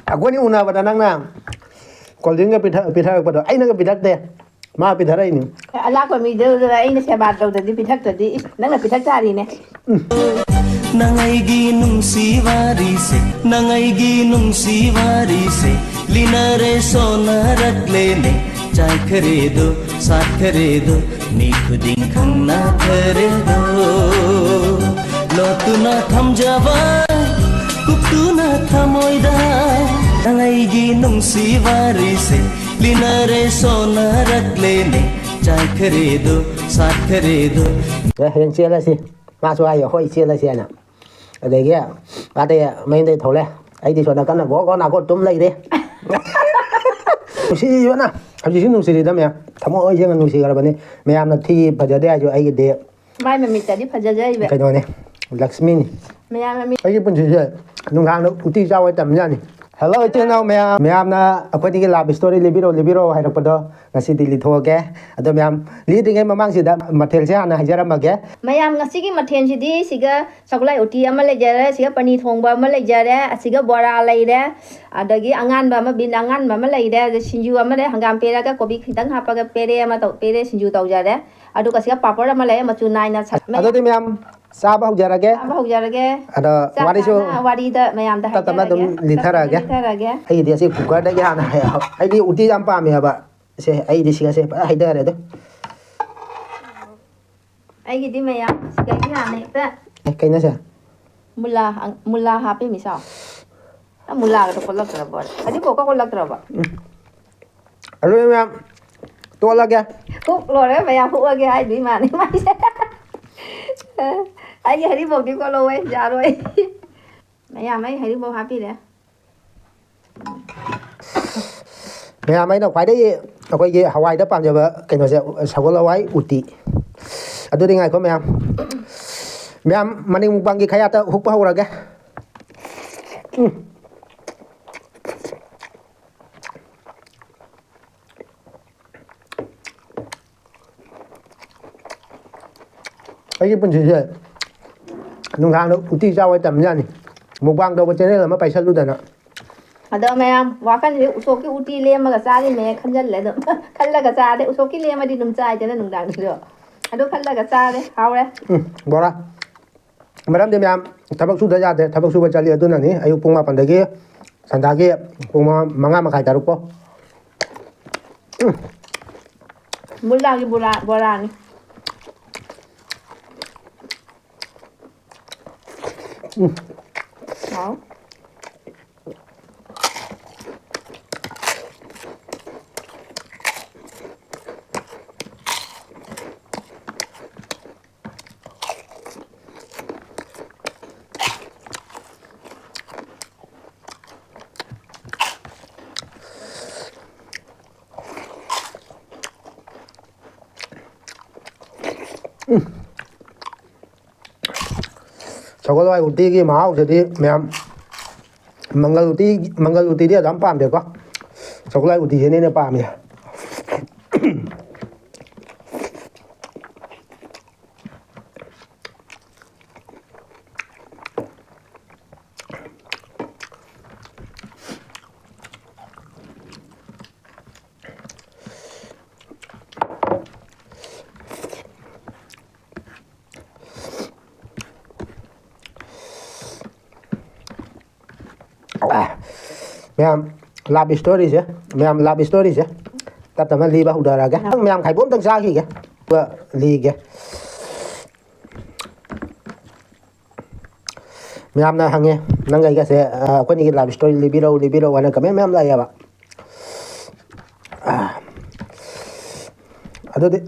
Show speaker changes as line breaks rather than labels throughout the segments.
Aku ni una pada nang na. Kolding ka pitha pada. Ai na ka pitha de. Ma pitha rai ni.
Ala ko mi de ai na se ba do de pitha to di. Nang na pitha tari ne.
Nangai nung si wari se nangai nung si wari se linare sona rakle ne chai khare do saath khare do ni khudin khanna khare do lo tu na tham jawa kup tu na thamoida nangai nung si wari se linare sona rakle ne chai khare do saath khare do
Ya, yang chia la si. Ma so ai hoi chia la si na. Đây kia, ba đây mấy đây thầu lên, ấy thì nói là cái nào có nào có tôm lấy đi. Xí vậy na, làm gì xí nung xí đi đó mẹ, thằng ông ấy riêng nung xí cái này, mẹ em là thi phải giờ đây cho ấy cái đấy.
Mai mà mình tới đi phải giờ đây vậy.
Cái đó này, Lakshmi này.
Mẹ em mình.
Ấy cái bên dưới, nung hàng nó cũng đi ra ngoài tầm nha này. Hello, chị nào mẹ em na, aku ni làm story libiro hay là cái đó, nasi di litho ke, atau mẹ em li di cái mà mang gì đó, material gì anh hay giờ mà ke.
Mẹ em ngasi cái material gì đi, siga chocolate uti ama le jare, siga paneer thongba ama le jare, siga bora le jare, ada lagi angan ba ama bin angan ba ama le jare, singju ama le hangam pera ka kopi khitang hapa ka pere ama tau pere singju tau jare, adu ka siga papor ama le macunai na.
Atau tu mẹ em sao bao giờ ra ke?
Apa hujara ke?
Ada wari so.
Wari dah mẹ em dah.
Tama dum litara ke? Ai dia si buka dah ya na. Ai di uti jam pa me ba. Se ai di singa se ai dah tu.
Ai cái đi mẹ em, cái nhà này ta.
Cái nào se?
Mula happy misal. Mula itu kolak terabot. Adi kok kolak terabot.
Aduh mẹ to la ke?
Kok lor mẹ em phụ cái ai đi mà này mà. Ai cái hari bông đi qua lâu ấy, già rồi. Mẹ em ấy hari bông happy đấy.
Mẹ em ấy nó phải đấy, nó cái gì Hawaii đó, bây giờ cái nó sẽ sao có Hawaii uti. Aduh di ngai ko mẹ em mani mukbang ki khaya ta huk pa hora ke. Ai pun je. Nung hang no uti sa wai tam nya ni. Mukbang do ba channel là ma pai sat lu da na.
Ada mẹ em, wa kan ni usok ki uti le ma ga sa ni mẹ khan jan le dum. Khan la ga sa de usok ki le ma di dum chai de nung dang được. Aduh khan la ga sa de, hao de.
Bora. Madam de mẹ tabak su da ja de, tabak su ba chali adu na ni ayu pung ma pan de ge. Sanda ge pung ma manga ma khai taruk po.
Mula ki bora ni. Hao.
Sao có loại uti cái máu thì mẹ mangal uti dia dám pam được quá. Sao có loại uti thế nên là pam nhỉ? Mẹ làm story chứ, mẹ làm story chứ, tập tầm li bao giờ ra cái, mẹ khai 4 tầng xa kìa, vợ li kìa, mẹ là hàng nghe, năng cái sẽ có những làm story libiro, anh cảm ơn mẹ là vậy ạ, aduh deh,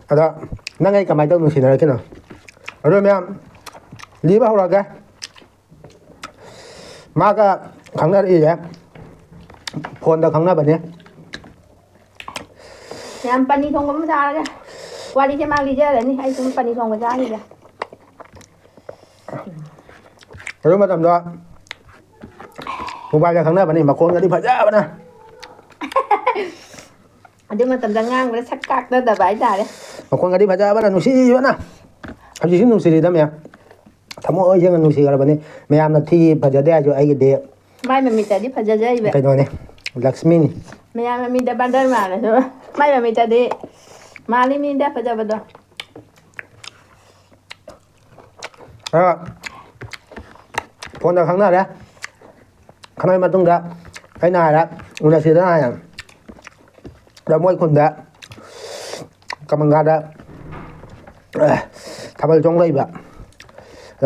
ada, nang cái cầm máy đâu mình xin ra cái nào, rồi mẹ, lý bao rồi cái, 마가 강나라 이제 폰다 강나바네.
Làm paneer thong cũng ra đấy. Qua đi cho mang đi chơi đấy, hay chúng paneer thong ra đi kìa.
그런 마담도 모바일 강나바네 마콘가 디 파자 바나.
Nhưng mà tầm ra ngang với sắc cạc đó là bãi ra đấy.
마콘가 디 파자 바나 누시 바나. 아주 신 누시리다 매. 타모 어이정 누시가 바네. 매암나 티 파자데 아주 아이게 데.
Mai mà mình ta đi phải ra dây vậy.
그노네. 락스미니.
Mẹ mình đã ban đơn mà này thôi. Mai mà mình ta đi. Mà đi mình đã phải ra vào đó.
아. 폰다 강나라. 강나라 마동다. 아이나라. 우나시다야. 나 뭐이 콘다. 까만가다. 타발 종라이바.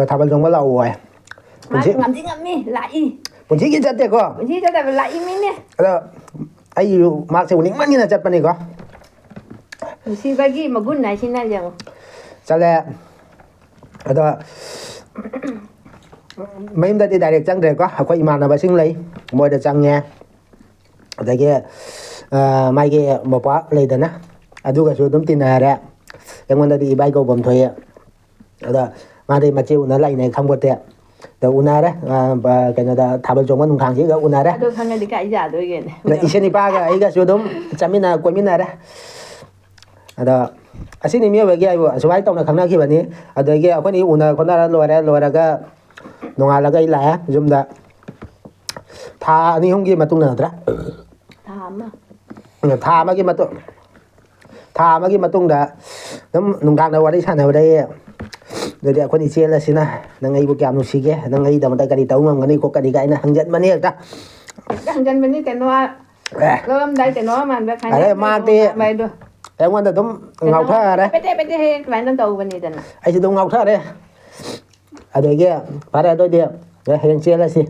타발 종발 라오야.
Mà ngắm đi lại.
본지기 잣대 거.
Mình chỉ cho ta lại mình nè.
그래서 아이유 막세 우닝만이나 잣바니 거.
Mình xin cái gì mà gun này xin này rằng.
잘래. 그래서 mấy hôm đi đại trăng để có có iman là sinh lấy mỗi đợt trăng nha tại kia mai kia một quá lấy đó nè cái số tấm tin này đấy em muốn đi bay cầu bầm thuê đó mà đi mà chiều nó lấy này không có tiền đó una đấy và cái nó thả bên trong nó thằng chỉ có una đấy
Được thằng này đi cãi giả rồi kìa.
là iseni pa cái số tấm chăm mina quay mina đấy đó asini miêu về kia ibu số ai tông là khăng na kia vậy nè ở đây kia có ní una con nào lôi ra cái 농알라가 일라야 좀다 다 아니 형기 맞동 나더라 다 마기 맞동다 남 농당 나 와리 사나 와리 너디 아코니 젤라시나 nang ai bu kyam nu sige nang ai dam ta kadi tau ngam ngani ko kadi kai na hangjan mani ta
Hangjan bên cái nó cơm đây cái nó mà phải
Đấy, mà thì-
mày được.
em quan ta dum ngau tha đấy
Bete cái nó tàu bên này nè.
ai si dum ngau tha đấy ở đây kia para đôi điểm đấy hàng 젤라시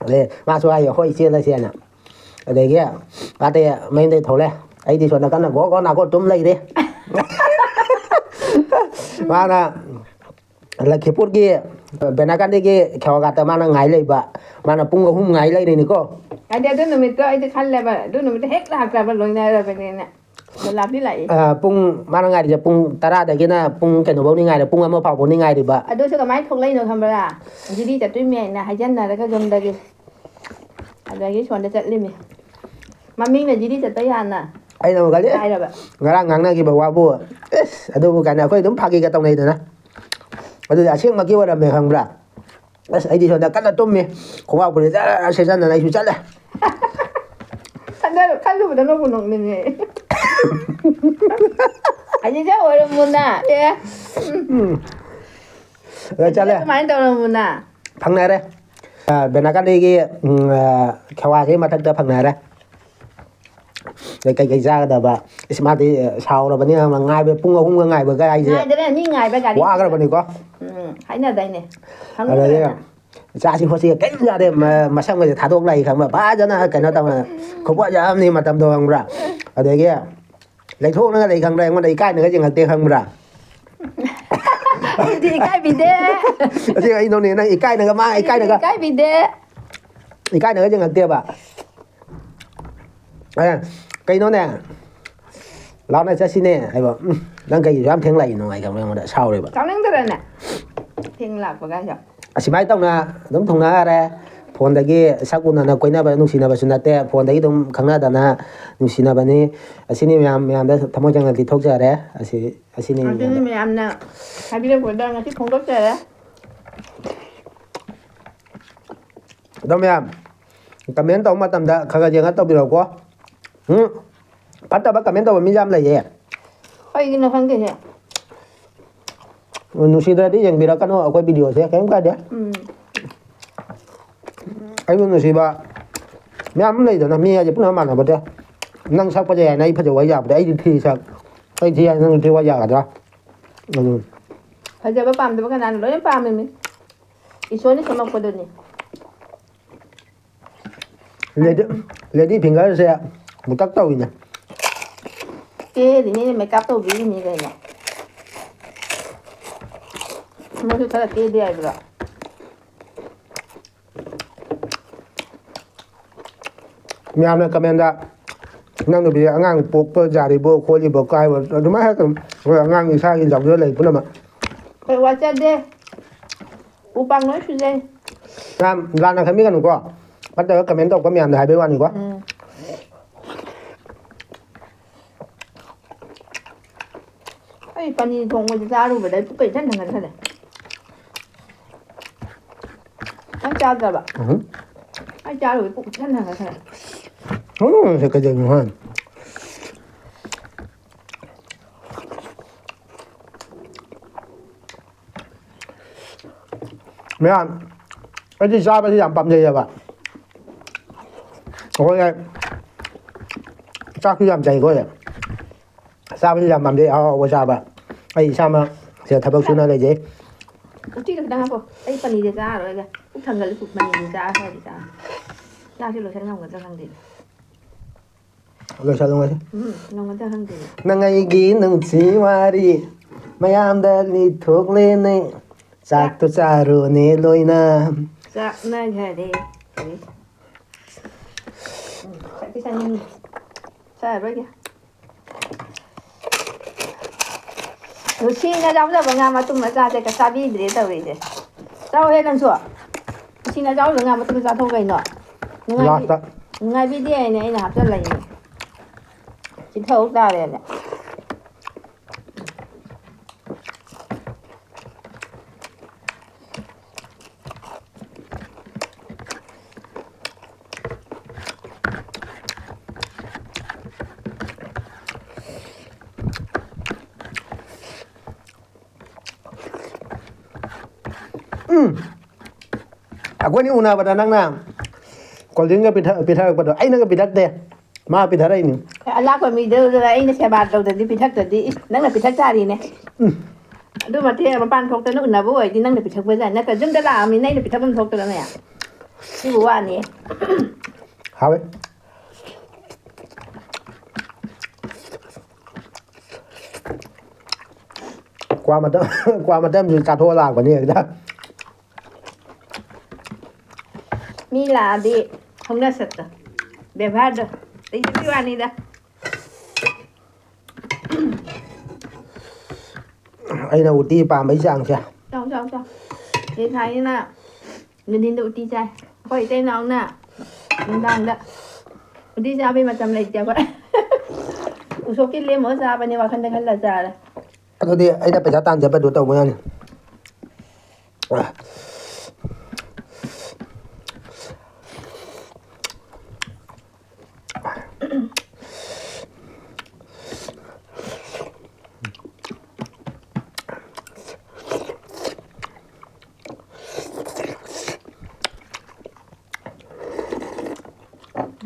đấy mà số ai hỏi 젤라시 nè ở đây kia ba tê mấy đây thầu lên ấy thì chuẩn là cái nào có nào có túm lấy đi mà là khi phút kia bên này cái đi kia khéo gạt mà nó ngái lấy bạ mà nó pung hum ngái lấy đi nè cô
Cái đây đứa nó mình coi cái khăn là bà, đứa nó mình hết là vào lối này rồi bên này nè. Mình làm đi lại.
pung mà nó ngái thì pung tara đây kia na pung cái nó bao nhiêu ngái là pung mà phao bao nhiêu ngái thì bạ
Đứa số cái máy không lấy nữa không bà. Chỉ đi chặt tuyết mẹ nè, hay chân là cái gầm đây kia. Ở đây cái chuẩn để chặt lên mẹ. Mà mình là chỉ đi chặt tới ăn nè.
ấy đâu cái đấy
Ai rồi bà.
ngarang ngang na kia bảo bua aduh bukan aku itu pagi ke tong itu na aduh asyik maki wala me hang bra ấy thì chuẩn là cái là tôm mi ko wa bure ra se san na su chat la
Kan lu udah nunggu nunggu nih. Aja jauh orang muna, ya.
rồi chat la
Kemarin tahu orang muna.
phang na đấy bên cái đi kia khawa cái mà thắc phang na đấy rồi cái ra đó bà smart thì sao rồi bên mà ngay bên pung không ngay bên cái ai gì
Ngày đấy là như ngày bây giờ đi.
quá cái bên này có
Hãy là đây nè. Không
ở đây ra chỉ có gì cái ra đây mà xong rồi thả thuốc này không mà ba cho nó cái nó tao là không bao giờ ni mà tầm đồ không ra ở đây kia lấy thuốc nó lấy không đây mà lấy cái nữa cái gì ngặt tiền không ra
Thì cái bị đế.
thì cái nó này cái nữa mà cái nữa
Cái bị đế.
cái nữa cái gì ngặt tiền bà cái nó nè lão này sẽ xin nè ai bảo đang cái gì dám tiếng lầy nó ngày không đang đã sau rồi bà
Cháu đứng đây nè. Thiên lạc của cái gì?
si mai tông na dum thong na ra phone dagi sakuna na koina ba nu sina ba sunate phone dagi dum khangna da na nu sina ba ni asini myam da thamo jang ti thok ja re asini
Anh đi mẹ ăn nè. Hai biết của đang là cái không tốt trời đấy.
dum myam comment tong ma tam da khaga jang ta bi ro ko patta ba comment tong mi jam la ye
Ôi cái nó không cái gì.
nu si da di jang bi ra kan o ko video se kem ka de ai nu si ba myam nei da na mi ya je puna ma na ba de nang sak pa je nai pha je wa ya ba de ai thi sak ai thi nang thi wa ya ka da
Phải giờ bà phạm thì bà cái này nó phạm mình. Ý số này không có được nè.
lady finger se mu tak tau ni
Cái thì như mày cắp tàu bí như vậy nè. Nó sẽ là cái đi ai rồi.
ꯃꯌꯥꯝꯅ command ꯅꯪ ꯅꯨꯄꯤ ꯑꯉꯥꯡ ꯄꯣꯛꯄ ꯌꯥꯔꯤꯕꯣ ꯈꯣꯠꯂꯤꯕꯣ ꯀꯥꯏꯕ ꯑꯗꯨꯃꯥꯏꯅ ꯍꯥꯏꯔꯛꯀꯅꯨ ꯍꯣꯏ ꯑꯉꯥꯡ ꯏꯁꯥꯒꯤ ꯌꯥꯎꯖ ꯂꯩ ꯄꯨꯝꯅꯃꯛ
ꯑꯩꯈꯣꯏ ꯋꯥꯠꯆꯗꯦ ꯎꯄꯥꯡ ꯂꯣꯏ ꯁꯨꯖꯩ
ꯌꯥꯝ ꯂꯥꯟꯅ ꯈꯟꯕꯤꯒꯅꯨꯀꯣ ꯐꯠꯇꯕ ꯀꯃꯦꯟ ꯇꯧꯔꯛꯄ ꯃꯌꯥꯝꯗ ꯍꯥꯏꯕꯩ ꯋꯥꯅꯤꯀꯣ
ꯑꯩ ꯄꯅꯤꯔ ꯊꯣꯡꯕꯁꯦ ꯆꯥꯔꯨꯕꯗ ꯑꯩ ꯄꯨꯛꯀ ꯏꯊꯟ ꯊꯟꯒꯠꯈ꯭ꯔꯦ ꯅꯪ ꯆꯥꯗ꯭ꯔꯕ ꯑꯩ ꯆꯥꯔꯨꯕꯩ ꯄꯨꯛ ꯏꯊꯟ ꯊꯟꯒꯠꯈ꯭ꯔꯦ
ꯁꯤ ꯀꯩꯗꯧꯅꯣ ꯍꯣꯏ ꯃꯌꯥꯝ ꯑꯩꯗꯤ ꯆꯥꯕꯁꯤ ꯌꯥꯝ ꯄꯥꯝꯖꯩꯑꯕ ꯑꯩꯈꯣꯏ ꯆꯥꯛꯁꯨ ꯌꯥꯝ ꯆꯩ ꯑꯩꯈꯣꯏ ꯆꯥꯕꯁꯨ ꯌꯥꯝ ꯄꯥꯝꯖꯩ ꯑꯍꯥꯎ ꯑꯍꯥꯎꯕ ꯆꯥꯕ ꯑꯩ ꯏꯁꯥꯃꯛ ꯁꯤꯗ ꯊꯕꯛ ꯁꯨꯅ ꯂꯩꯖꯩ
ꯎꯇꯤꯗ ꯈꯤꯇꯪ ꯍꯥꯞꯄꯣ ꯑꯩ ꯄꯅꯤꯔꯁꯦ ꯆꯥꯔꯔꯣꯏꯒꯦ ꯄꯨꯛ ꯊꯟꯒꯠꯂꯤ ꯄꯅꯤꯔꯁꯦ ꯆꯥꯔ ꯈꯔꯗꯤ ꯆꯥꯔ ꯆꯥꯛꯁꯤ ꯂꯣꯏꯁꯟ ꯉꯝꯒꯗ꯭ꯔꯥ ꯈꯪꯗꯦ
ꯂꯣꯏꯁꯜꯂꯨꯔꯁꯤ
ꯉꯝꯒꯗ꯭ꯔꯥ ꯈꯪꯗꯦ
ꯅꯪ ꯑꯩꯒꯤ ꯅꯨꯡꯁꯤ ꯋꯥꯔꯤ ꯃꯌꯥꯝꯗ ꯂꯤꯊꯣꯛꯂꯦꯅꯦ ꯆꯥꯛꯇꯣ ꯆꯥꯔꯣꯅꯦ ꯂꯣꯏꯅ
ꯆꯥꯛꯅꯈꯔꯦ ꯆꯥꯛꯇꯤ ꯆꯥꯅꯤꯡꯉꯤ ꯆꯥꯔꯔꯣꯏꯒꯦ ꯅꯨꯡꯁꯤꯅ ꯌꯥꯎꯖꯕ ꯉꯥ ꯃꯇꯨꯝ ꯃꯆꯥꯁꯦ ꯆꯥꯕꯤꯗ꯭ꯔꯦ ꯇꯧꯔꯤꯁꯦ ꯆꯥꯎꯍꯦ ꯅꯪꯁꯨ ꯅꯨꯡꯁꯤꯅ ꯌꯥꯎꯖꯕ ꯉꯥ ꯃꯇꯨꯝ ꯆꯥꯊꯣꯛ ꯀꯩꯅꯣ
ꯂꯥꯁꯇ
ꯅꯨꯡꯉꯥꯏꯕꯤꯗꯦ ꯍꯥꯏꯅ ꯑꯩꯅ ꯍꯥꯞꯆꯤꯜꯂꯛꯏꯅꯦ ꯆꯤꯊꯧ ꯇꯥꯔꯦꯅꯦ
ꯑꯩꯈꯣꯏꯅꯤ ꯎꯅꯕꯗ ꯅꯪꯅ ꯀꯣꯜꯗ꯭ꯔꯤꯡꯒ ꯄꯤꯊꯔꯛꯄꯗꯣ ꯑꯩꯅꯒ ꯄꯤꯊꯛꯇꯦ ꯃꯥ ꯄꯤꯊꯔꯛꯏꯅꯤ
ꯑꯂꯥꯛꯄ ꯃꯤꯗꯨꯗ ꯑꯩꯅ ꯁꯦꯕꯥ ꯇꯧꯗ꯭ꯔꯗꯤ ꯄꯤꯊꯛꯇ꯭ꯔꯗꯤ ꯅꯪꯅ ꯄꯤꯊꯛ ꯇꯥꯔꯤꯅꯦ ꯑꯗꯨ ꯃꯇꯦꯡ ꯃꯄꯥꯟ ꯊꯣꯛꯇꯅ ꯎꯅꯕ ꯑꯣꯏꯔꯗꯤ ꯅꯪꯅ ꯄꯤꯊꯛꯄꯖꯥꯠ ꯅꯠꯇ꯭ꯔ ꯌꯨꯝꯗ ꯂꯥꯛꯑꯕꯅꯤꯅ ꯑꯩꯅ ꯄꯤꯊꯛꯐꯝ ꯊꯣꯛꯇ꯭ꯔꯅꯦ ꯁꯤꯕꯨ ꯋꯥꯅꯤ
ꯍꯥꯎꯋꯦ ꯀ꯭ꯋꯥ ꯃꯇꯝꯁꯨ ꯆꯥꯊꯣꯛꯑ ꯂꯥꯛꯄꯅꯤ ꯑꯗꯨꯗ
ꯃꯤ ꯂꯥꯛꯑꯗꯤ ꯍꯧꯅ ꯁꯠꯇ ꯕꯦꯕꯥꯔꯗꯣ ꯑꯩꯒꯤ ꯋꯥꯅꯤꯗ
ꯑꯩꯅ ꯎꯇꯤ ꯄꯥꯝꯕꯩ ꯆꯥꯡꯁꯦ
ꯆꯥꯎ ꯆꯥꯎ ꯆꯥꯎ ꯑꯩ ꯊꯥꯏꯅ ꯅꯨꯡꯊꯤꯟꯗ ꯎꯇꯤ ꯆꯥꯏ ꯑꯩꯈꯣꯏ ꯏꯇꯩ ꯏꯅꯥꯎꯅ ꯅꯨꯡꯗꯥꯡꯗ ꯎꯇꯤ ꯆꯥꯕꯩ ꯃꯇꯝ ꯂꯩꯇꯦ ꯑꯩꯈꯣꯏ ꯎꯁꯣꯞꯀꯤ ꯂꯦꯝꯃꯒ ꯆꯥꯕꯅꯦ ꯋꯥꯈꯟꯗ ꯈꯜꯂ ꯆꯥꯔꯦ
ꯑꯗꯨꯗꯤ ꯑꯩꯅ ꯄꯩꯁꯥ ꯇꯥꯟꯖꯕꯗꯨ ꯇꯧꯕ ꯌꯥꯅꯤ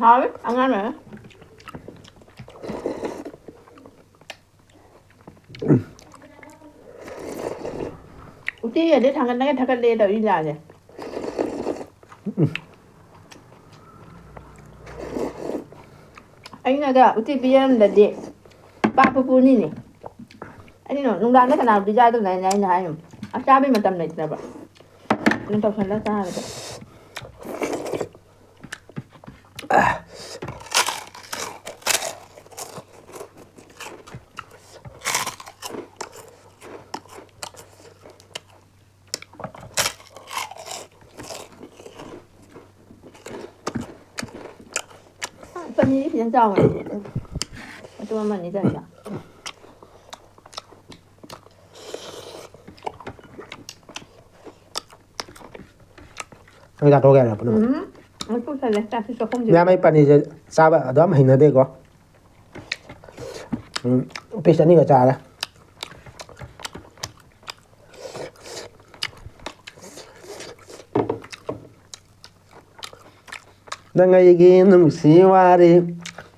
ꯍꯥꯎꯋꯤ ꯑꯉꯥꯡ 우띠 당근 나게 닭갈래에다 일하네. 아니나가 우띠 비었는데 빠뿌뿌니니. 아니노 농담 내가 나 비자도 나이나 하요. 아 짜비 맞담 나있나 봐. 눈 더 살라서 하는데. paneer thì trâu này, tôi mình đi chơi nhở?
Người ta thôi là
Nó cũng phải là ta phải không gì.
nhà mấy paneer sao vậy? Đó mà hình ở đây có. Pizza này có chả đấy. Nangayigi nungsi wari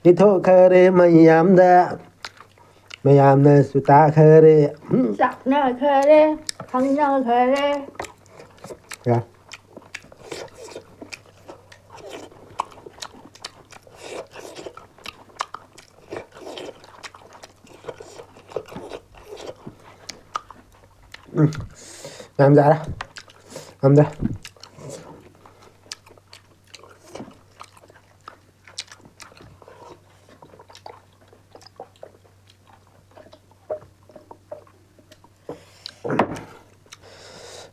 Ito kare mayamna suta kare
Sắc nở khare, thằng nở khare.
Yeah. Làm ra đó. Làm ra.